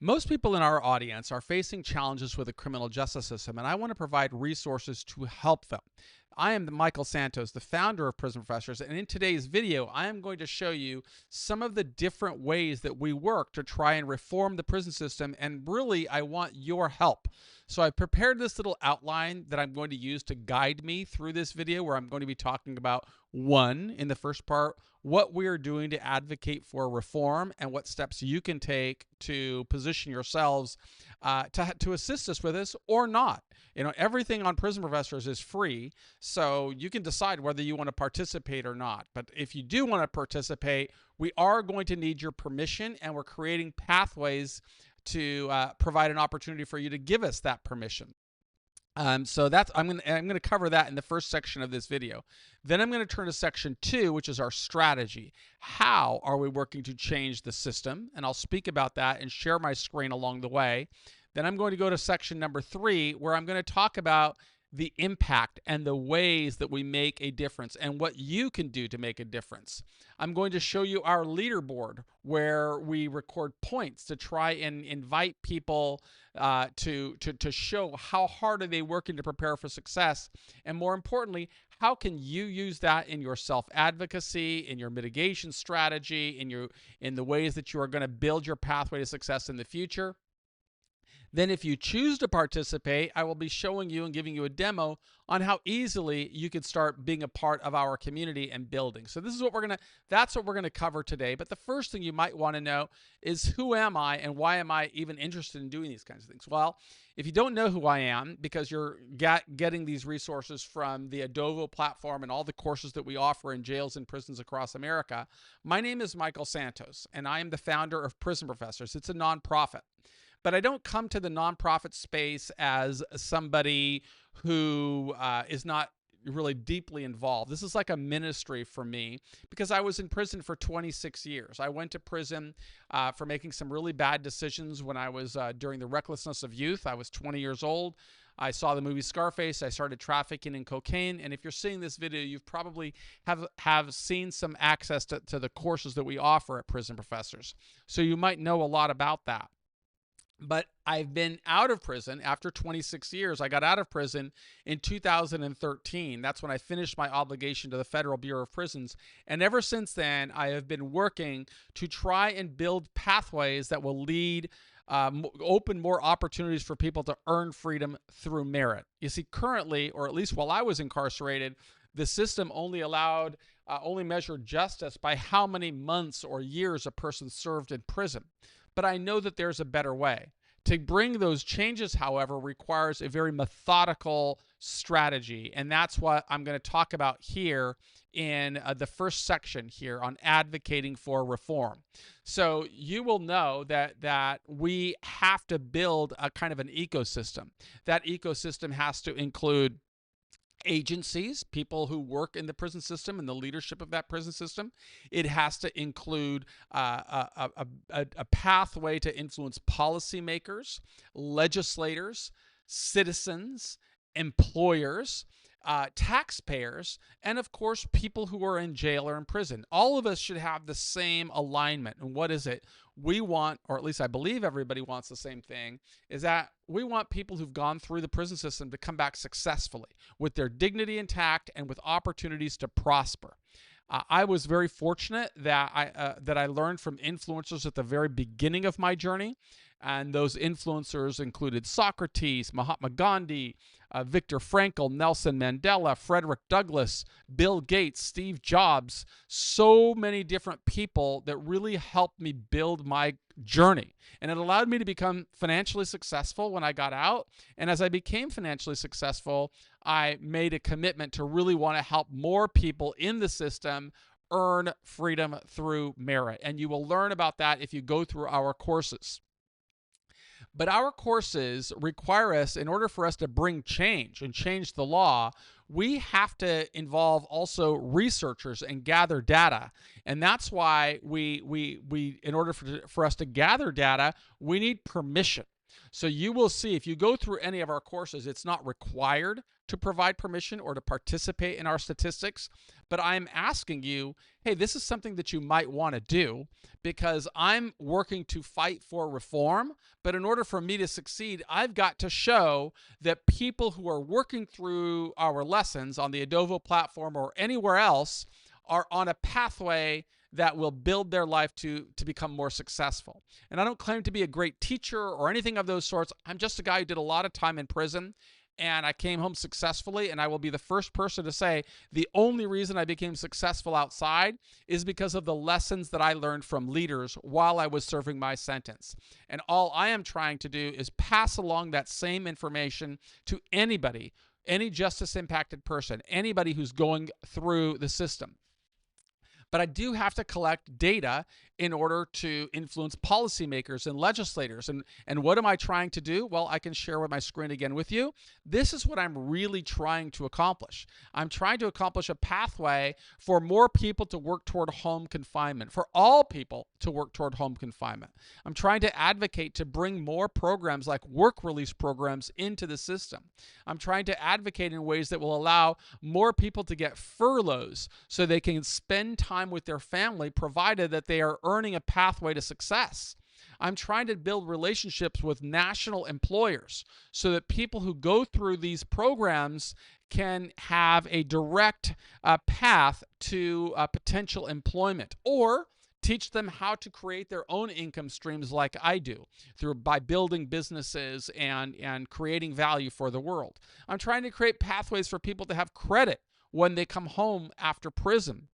Most people in our audience are facing challenges with the criminal justice system, and I want to provide resources to help them. I am Michael Santos, the founder of Prison Professors, and in today's video, I am going to show you some of the different ways that we work to try and reform the prison system, and really, I want your help. So I prepared this little outline that I'm going to use to guide me through this video, where I'm going to be talking about, one, in the first part, what we are doing to advocate for reform and what steps you can take to position yourselves to assist us with this or not. You know, everything on Prison Professors is free, so you can decide whether you want to participate or not. But if you do want to participate, we are going to need your permission, and we're creating pathways to provide an opportunity for you to give us that permission. So that's I'm gonna cover that in the first section of this video. Then I'm going to turn to section 2, which is our strategy. How are we working to change the system? And I'll speak about that and share my screen along the way. Then I'm going to go to section number 3, where I'm going to talk about the impact and the ways that we make a difference and what you can do to make a difference. I'm going to show you our leaderboard, where we record points to try and invite people to show how hard are they working to prepare for success, and more importantly, how can you use that in your self-advocacy, in your mitigation strategy, in the ways that you are going to build your pathway to success in the future. Then if you choose to participate, I will be showing you and giving you a demo on how easily you can start being a part of our community and building. So this is that's what we're going to cover today. But the first thing you might want to know is, who am I and why am I even interested in doing these kinds of things? Well, if you don't know who I am, because you're getting these resources from the Adobo platform and all the courses that we offer in jails and prisons across America, my name is Michael Santos, and I am the founder of Prison Professors. It's a nonprofit. But I don't come to the nonprofit space as somebody who is not really deeply involved. This is like a ministry for me, because I was in prison for 26 years. I went to prison for making some really bad decisions when I was during the recklessness of youth. I was 20 years old. I saw the movie Scarface. I started trafficking in cocaine. And if you're seeing this video, you've probably have seen some access to the courses that we offer at Prison Professors. So you might know a lot about that. But I've been out of prison after 26 years. I got out of prison in 2013. That's when I finished my obligation to the Federal Bureau of Prisons. And ever since then, I have been working to try and build pathways that will lead, open more opportunities for people to earn freedom through merit. You see, currently, or at least while I was incarcerated, the system only measured justice by how many months or years a person served in prison. But I know that there's a better way. To bring those changes, however, requires a very methodical strategy. And that's what I'm going to talk about here in the first section here on advocating for reform. So you will know that we have to build a kind of an ecosystem. That ecosystem has to include agencies, people who work in the prison system and the leadership of that prison system. It has to include a pathway to influence policymakers, legislators, citizens, employers, taxpayers, and of course, people who are in jail or in prison. All of us should have the same alignment. And what is it? We want, or at least I believe everybody wants the same thing, is that we want people who've gone through the prison system to come back successfully with their dignity intact and with opportunities to prosper. I was very fortunate that I learned from influencers at the very beginning of my journey. And those influencers included Socrates, Mahatma Gandhi, Viktor Frankl, Nelson Mandela, Frederick Douglass, Bill Gates, Steve Jobs, so many different people that really helped me build my journey. And it allowed me to become financially successful when I got out. And as I became financially successful, I made a commitment to really want to help more people in the system earn freedom through merit. And you will learn about that if you go through our courses. But our courses require us, in order for us to bring change and change the law, we have to involve also researchers and gather data. And that's why in order for us to gather data, we need permission. So you will see if you go through any of our courses, it's not required to provide permission or to participate in our statistics, but I'm asking you, hey, this is something that you might want to do because I'm working to fight for reform. But in order for me to succeed, I've got to show that people who are working through our lessons on the Adobo platform or anywhere else are on a pathway that will build their life to become more successful. And I don't claim to be a great teacher or anything of those sorts. I'm just a guy who did a lot of time in prison, and I came home successfully, and I will be the first person to say the only reason I became successful outside is because of the lessons that I learned from leaders while I was serving my sentence. And all I am trying to do is pass along that same information to anybody, any justice-impacted person, anybody who's going through the system. But I do have to collect data in order to influence policymakers and legislators. And what am I trying to do? Well, I can share with my screen again with you. This is what I'm really trying to accomplish. I'm trying to accomplish a pathway for more people to work toward home confinement, for all people to work toward home confinement. I'm trying to advocate to bring more programs like work release programs into the system. I'm trying to advocate in ways that will allow more people to get furloughs so they can spend time with their family, provided that they are earning a pathway to success. I'm trying to build relationships with national employers so that people who go through these programs can have a direct path to potential employment, or teach them how to create their own income streams like I do by building businesses and creating value for the world. I'm trying to create pathways for people to have credit when they come home after prison.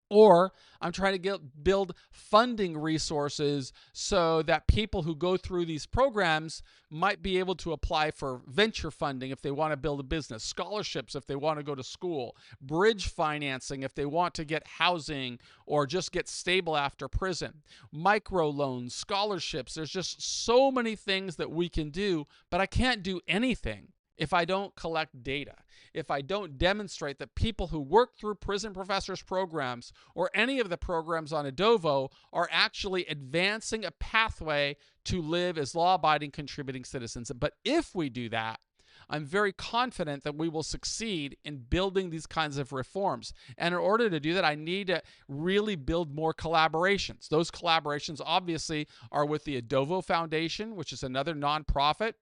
Or I'm trying to build funding resources so that people who go through these programs might be able to apply for venture funding if they want to build a business, scholarships if they want to go to school, bridge financing if they want to get housing or just get stable after prison, microloans, scholarships. There's just so many things that we can do, but I can't do anything if I don't collect data, if I don't demonstrate that people who work through prison professors programs or any of the programs on Adobo are actually advancing a pathway to live as law-abiding, contributing citizens. But if we do that, I'm very confident that we will succeed in building these kinds of reforms. And in order to do that, I need to really build more collaborations. Those collaborations obviously are with the Adobo Foundation, which is another nonprofit.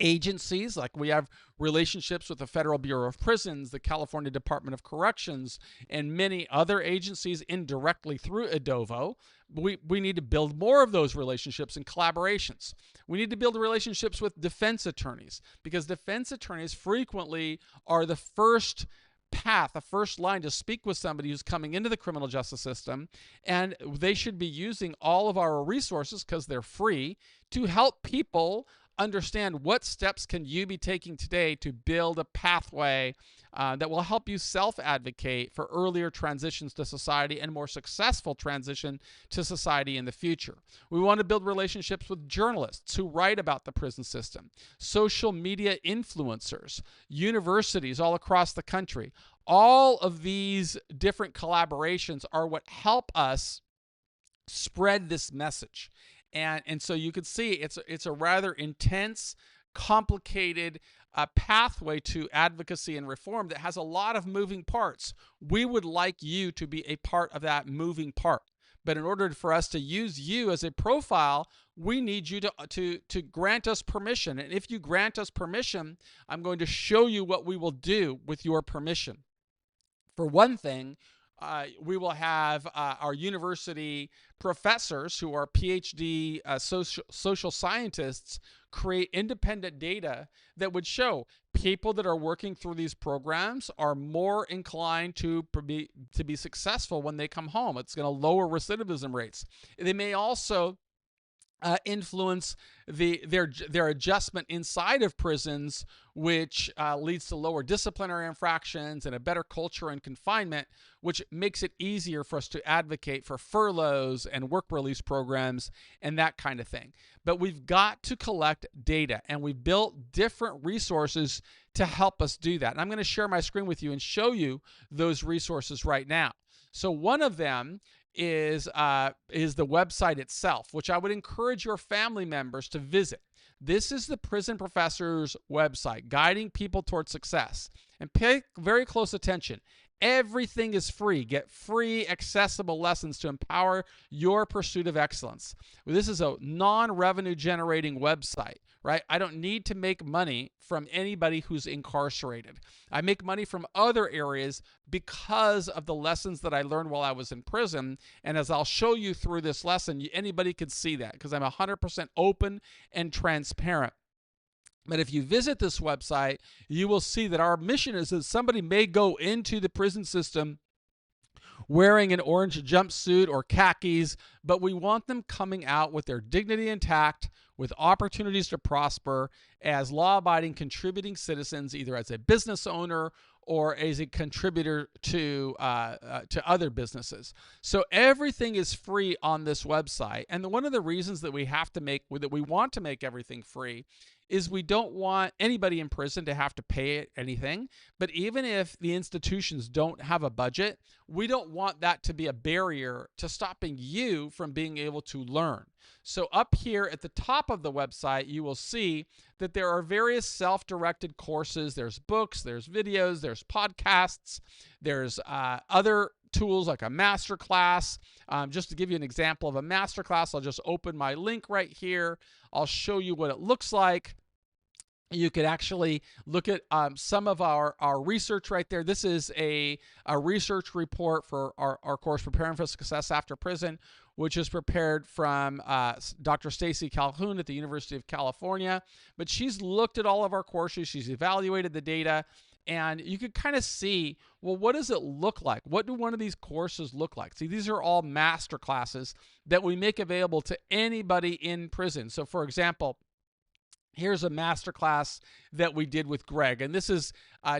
Agencies, like we have relationships with the Federal Bureau of Prisons, the California Department of Corrections, and many other agencies indirectly through Adobo. We need to build more of those relationships and collaborations. We need to build relationships with defense attorneys, because defense attorneys frequently are the first path, the first line to speak with somebody who's coming into the criminal justice system, and they should be using all of our resources, because they're free, to help people understand what steps can you be taking today to build a pathway that will help you self-advocate for earlier transitions to society and more successful transition to society in the future. We want to build relationships with journalists who write about the prison system, social media influencers, universities all across the country. All of these different collaborations are what help us spread this message. And so you can see it's a rather intense, complicated pathway to advocacy and reform that has a lot of moving parts. We would like you to be a part of that moving part. But in order for us to use you as a profile, we need you to grant us permission. And if you grant us permission, I'm going to show you what we will do with your permission. For one thing, we will have our university professors who are PhD social scientists create independent data that would show people that are working through these programs are more inclined to be successful when they come home. It's going to lower recidivism rates. They may also influence their adjustment inside of prisons, which leads to lower disciplinary infractions and a better culture in confinement, which makes it easier for us to advocate for furloughs and work release programs and that kind of thing. But we've got to collect data, and we've built different resources to help us do that. And I'm going to share my screen with you and show you those resources right now. So one of them is the website itself, which I would encourage your family members to visit. This is the Prison Professor's website, guiding people towards success. And pay very close attention. Everything is free. Get free, accessible lessons to empower your pursuit of excellence. This is a non-revenue generating website, right? I don't need to make money from anybody who's incarcerated. I make money from other areas because of the lessons that I learned while I was in prison. And as I'll show you through this lesson, anybody can see that because I'm 100% open and transparent. But if you visit this website, you will see that our mission is that somebody may go into the prison system wearing an orange jumpsuit or khakis, but we want them coming out with their dignity intact, with opportunities to prosper as law-abiding, contributing citizens, either as a business owner or as a contributor to other businesses. So everything is free on this website. And one of the reasons that we want to make everything free is we don't want anybody in prison to have to pay anything. But even if the institutions don't have a budget, we don't want that to be a barrier to stopping you from being able to learn. So up here at the top of the website, you will see that there are various self-directed courses. There's books, there's videos, there's podcasts, there's other tools like a masterclass. Just to give you an example of a masterclass, I'll just open my link right here. I'll show you what it looks like. You could actually look at some of our research right there. This is a research report for our course, Preparing for Success After Prison, which is prepared from Dr. Stacy Calhoun at the University of California. But she's looked at all of our courses. She's evaluated the data. And you could kind of see, well, what does it look like? What do one of these courses look like? See, these are all master classes that we make available to anybody in prison. So, for example, here's a masterclass that we did with Greg, and this is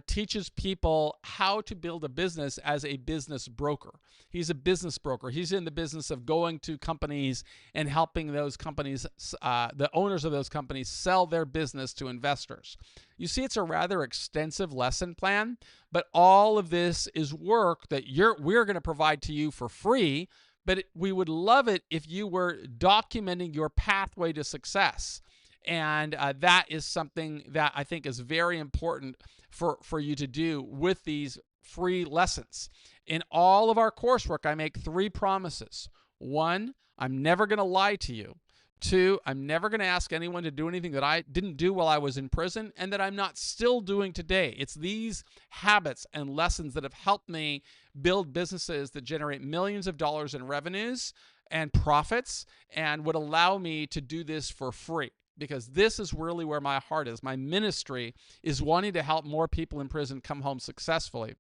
teaches people how to build a business as a business broker. He's a business broker. He's in the business of going to companies and helping those companies, the owners of those companies, sell their business to investors. You see, it's a rather extensive lesson plan, but all of this is work that we're going to provide to you for free, but we would love it if you were documenting your pathway to success. And that is something that I think is very important for you to do with these free lessons. In all of our coursework, I make 3 promises. 1, I'm never going to lie to you. 2, I'm never going to ask anyone to do anything that I didn't do while I was in prison and that I'm not still doing today. It's these habits and lessons that have helped me build businesses that generate millions of dollars in revenues and profits and would allow me to do this for free. Because this is really where my heart is. My ministry is wanting to help more people in prison come home successfully.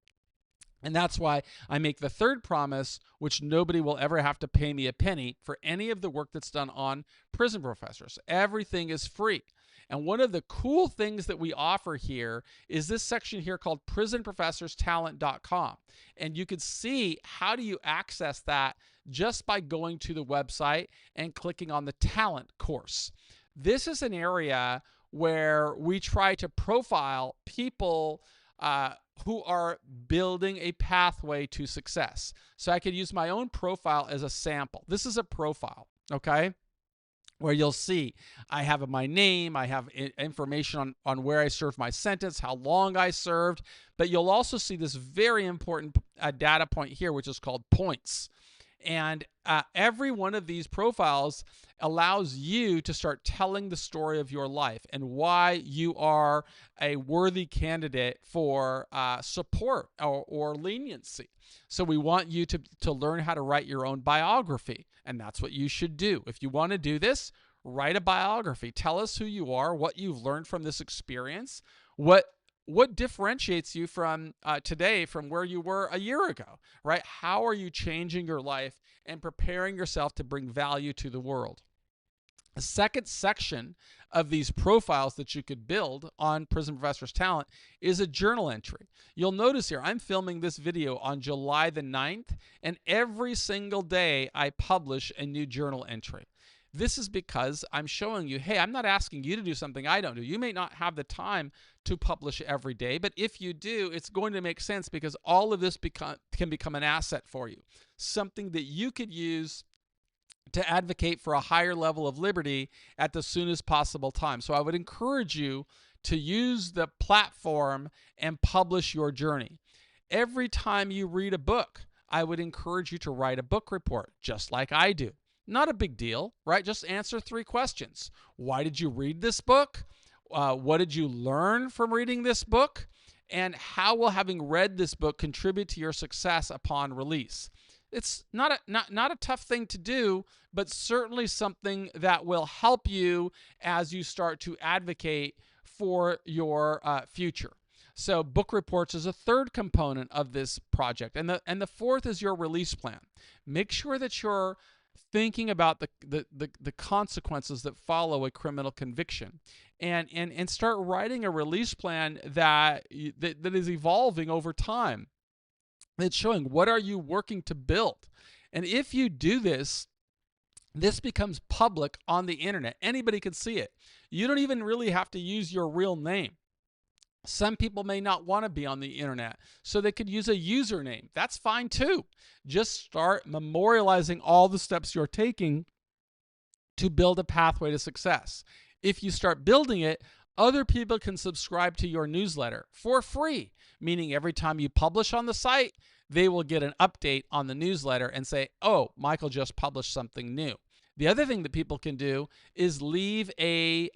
And that's why I make the 3rd promise, which nobody will ever have to pay me a penny for any of the work that's done on Prison Professors. Everything is free. And one of the cool things that we offer here is this section here called prisonprofessorstalent.com. And you can see how do you access that just by going to the website and clicking on the talent course. This is an area where we try to profile people who are building a pathway to success. So I could use my own profile as a sample. This is a profile, okay, where you'll see I have my name, I have information on where I served my sentence, how long I served, but you'll also see this very important data point here, which is called points. And every one of these profiles allows you to start telling the story of your life and why you are a worthy candidate for support or leniency. So we want you to learn how to write your own biography, and that's what you should do. If you want to do this, write a biography. Tell us who you are, what you've learned from this experience, what differentiates you from today from where you were a year ago, right? How are you changing your life and preparing yourself to bring value to the world? A second section of these profiles that you could build on Prison Professor's Talent is a journal entry. You'll notice here, I'm filming this video on July the 9th, and every single day I publish a new journal entry. This is because I'm showing you, hey, I'm not asking you to do something I don't do. You may not have the time to publish every day, but if you do, it's going to make sense because all of this can become an asset for you, something that you could use to advocate for a higher level of liberty at the soonest possible time. So I would encourage you to use the platform and publish your journey. Every time you read a book, I would encourage you to write a book report, just like I do. Not a big deal, right? Just answer 3 questions. Why did you read this book? What did you learn from reading this book? And how will having read this book contribute to your success upon release? It's not a tough thing to do, but certainly something that will help you as you start to advocate for your future. So book reports is a third component of this project. And the fourth is your release plan. Make sure that you're thinking about the consequences that follow a criminal conviction, and start writing a release plan that is evolving over time. It's showing what are you working to build. And if you do this, this becomes public on the internet. Anybody can see it. You don't even really have to use your real name. Some people may not want to be on the internet, so they could use a username. That's fine too. Just start memorializing all the steps you're taking to build a pathway to success. If you start building it, other people can subscribe to your newsletter for free, meaning every time you publish on the site, they will get an update on the newsletter and say, oh, Michael just published something new. The other thing that people can do is leave a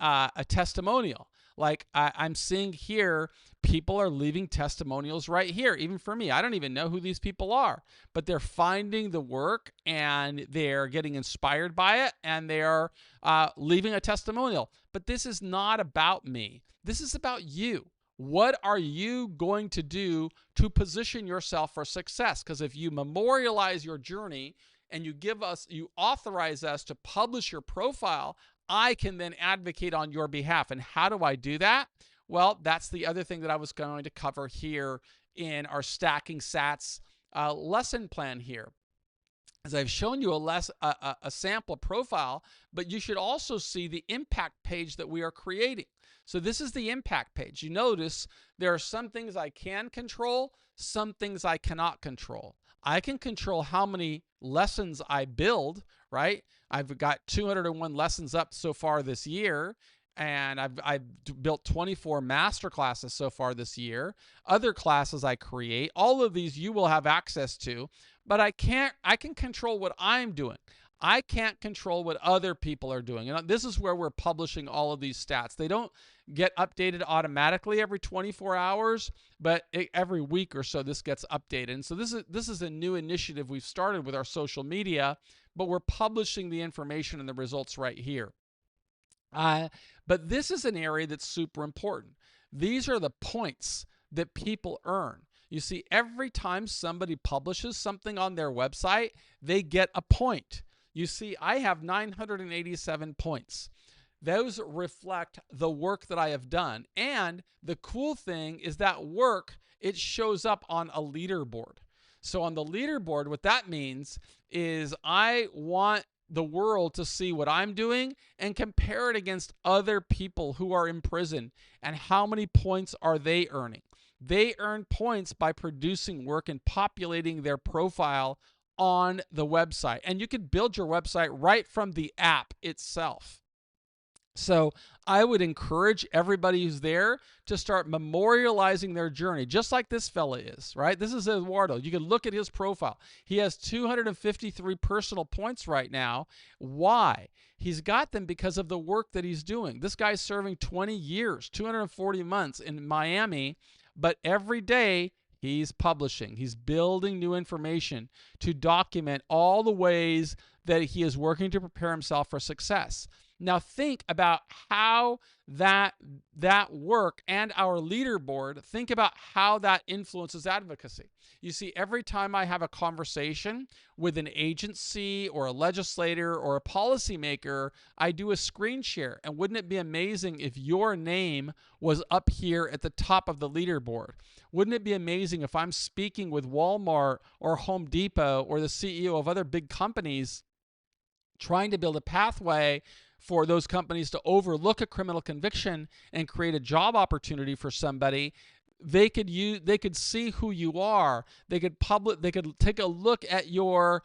testimonial. Like I'm seeing here, people are leaving testimonials right here, even for me. I don't even know who these people are, but they're finding the work and they're getting inspired by it, and they are leaving a testimonial. But this is not about me. This is about you. What are you going to do to position yourself for success? Because if you memorialize your journey and you authorize us to publish your profile, I can then advocate on your behalf. And how do I do that? Well, that's the other thing that I was going to cover here in our Stacking Sats lesson plan here. As I've shown you a sample profile, but you should also see the impact page that we are creating. So this is the impact page. You notice there are some things I can control, some things I cannot control. I can control how many lessons I build, right? I've got 201 lessons up so far this year, and I've built 24 master classes so far this year. Other classes I create, all of these you will have access to, but I can control what I'm doing. I can't control what other people are doing. And this is where we're publishing all of these stats. They don't get updated automatically every 24 hours, but every week or so this gets updated. And so this is a new initiative we've started with our social media, but we're publishing the information and the results right here. But this is an area that's super important. These are the points that people earn. You see, every time somebody publishes something on their website, they get a point. You see, I have 987 points. Those reflect the work that I have done. And the cool thing is that work, it shows up on a leaderboard. So on the leaderboard, what that means is I want the world to see what I'm doing and compare it against other people who are in prison and how many points are they earning. They earn points by producing work and populating their profile on the website. And you can build your website right from the app itself. So I would encourage everybody who's there to start memorializing their journey, just like this fella is, right? This is Eduardo. You can look at his profile. He has 253 personal points right now. Why? He's got them because of the work that he's doing. This guy's serving 20 years, 240 months in Miami, but every day he's publishing. He's building new information to document all the ways that he is working to prepare himself for success. Now think about how that work and our leaderboard, think about how that influences advocacy. You see, every time I have a conversation with an agency or a legislator or a policymaker, I do a screen share. And wouldn't it be amazing if your name was up here at the top of the leaderboard? Wouldn't it be amazing if I'm speaking with Walmart or Home Depot or the CEO of other big companies trying to build a pathway for those companies to overlook a criminal conviction and create a job opportunity for somebody. They could see who you are. They could take a look at your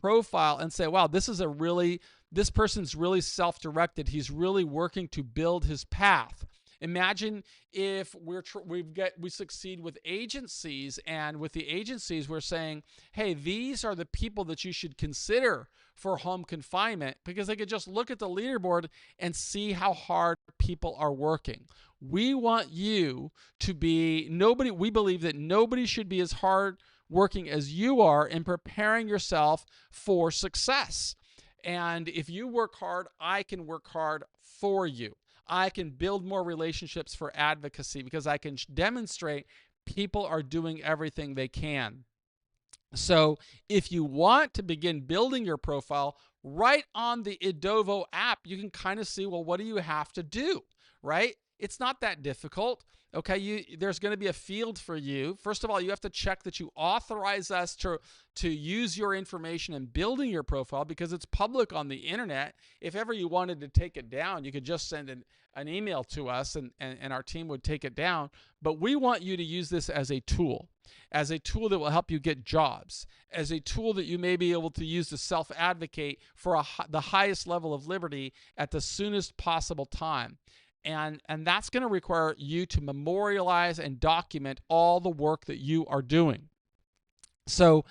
profile and say, wow, this person's really self-directed. He's really working to build his path. Imagine if we succeed with agencies, and with the agencies we're saying, hey, these are the people that you should consider for home confinement, because they could just look at the leaderboard and see how hard people are working. We want you to be nobody. We believe that nobody should be as hard working as you are in preparing yourself for success. And if you work hard, I can work hard for you. I can build more relationships for advocacy because I can demonstrate people are doing everything they can. So if you want to begin building your profile right on the Adobo app, you can kind of see, well, what do you have to do, right? It's not that difficult. Okay, there's going to be a field for you. First of all, you have to check that you authorize us to use your information in building your profile, because it's public on the internet. If ever you wanted to take it down, you could just send an email to us, and our team would take it down. But we want you to use this as a tool that will help you get jobs, as a tool that you may be able to use to self-advocate for the highest level of liberty at the soonest possible time. And that's going to require you to memorialize and document all the work that you are doing. So,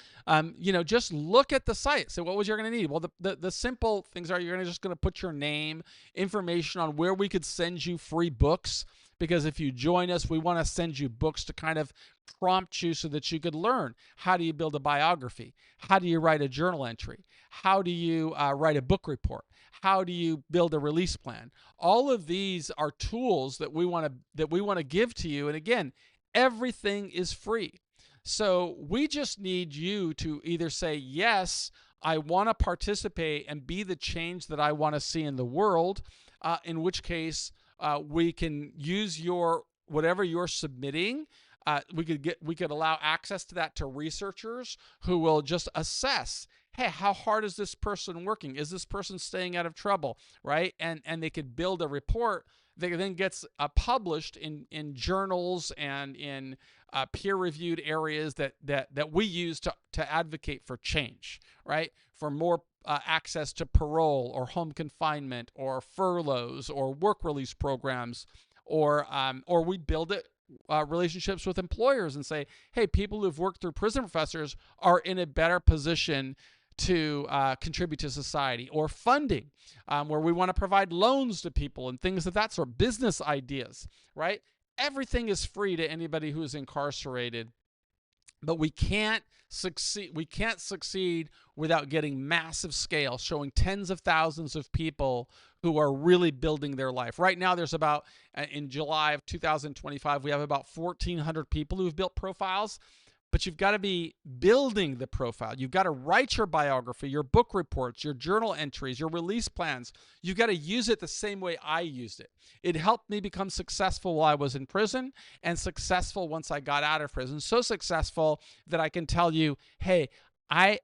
just look at the site. So what was you going to need? Well, the simple things are, you're just going to put your name, information on where we could send you free books, because if you join us, we want to send you books to kind of prompt you so that you could learn, how do you build a biography? How do you write a journal entry? How do you write a book report? How do you build a release plan? All of these are tools that we want to give to you. And again, everything is free. So we just need you to either say, yes, I want to participate and be the change that I want to see in the world, in which case we can use whatever you're submitting. We could allow access to that to researchers who will just assess, hey, how hard is this person working? Is this person staying out of trouble, right? And they could build a report that then gets published in journals and in peer-reviewed areas that we use to advocate for change, right? For more access to parole or home confinement or furloughs or work release programs, or we build it relationships with employers and say, hey, people who've worked through prison professors are in a better position to contribute to society, or funding, where we want to provide loans to people and things of that sort, business ideas, right? Everything is free to anybody who is incarcerated, but we can't succeed without getting massive scale, showing tens of thousands of people who are really building their life. Right now, there's about, in July of 2025, we have about 1,400 people who've built profiles. But you've got to be building the profile. You've got to write your biography, your book reports, your journal entries, your release plans. You've got to use it the same way I used it. It helped me become successful while I was in prison, and successful once I got out of prison. So successful that I can tell you, hey, I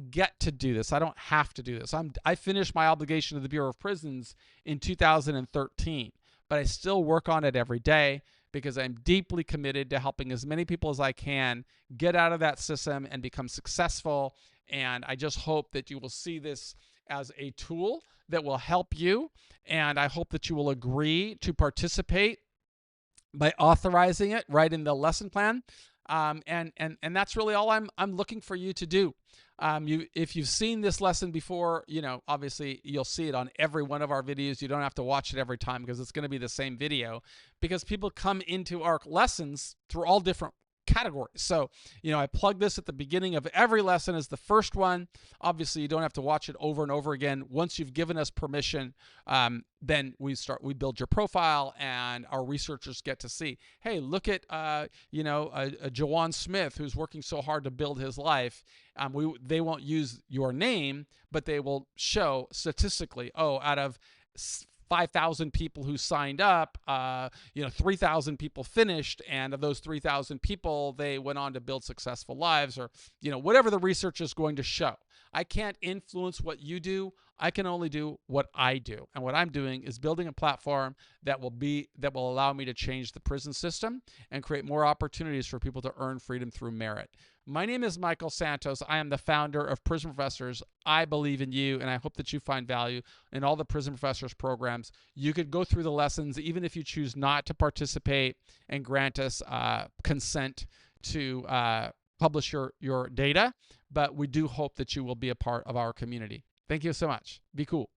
get to do this. I don't have to do this. I finished my obligation to the Bureau of Prisons in 2013, but I still work on it every day, because I'm deeply committed to helping as many people as I can get out of that system and become successful. And I just hope that you will see this as a tool that will help you. And I hope that you will agree to participate by authorizing it right in the lesson plan. And that's really all I'm looking for you to do. If you've seen this lesson before, obviously you'll see it on every one of our videos. You don't have to watch it every time, because it's going to be the same video, because people come into our lessons through all different categories. So, I plug this at the beginning of every lesson as the first one. Obviously, you don't have to watch it over and over again. Once you've given us permission, then we build your profile, and our researchers get to see, hey, look at, a Jawan Smith who's working so hard to build his life. They won't use your name, but they will show statistically, out of 5,000 people who signed up, 3,000 people finished, and of those 3,000 people, they went on to build successful lives, or, whatever the research is going to show. I can't influence what you do. I can only do what I do. And what I'm doing is building a platform that will allow me to change the prison system and create more opportunities for people to earn freedom through merit. My name is Michael Santos. I am the founder of Prison Professors. I believe in you, and I hope that you find value in all the Prison Professors programs. You could go through the lessons even if you choose not to participate and grant us consent to publish your data, but we do hope that you will be a part of our community. Thank you so much. Be cool.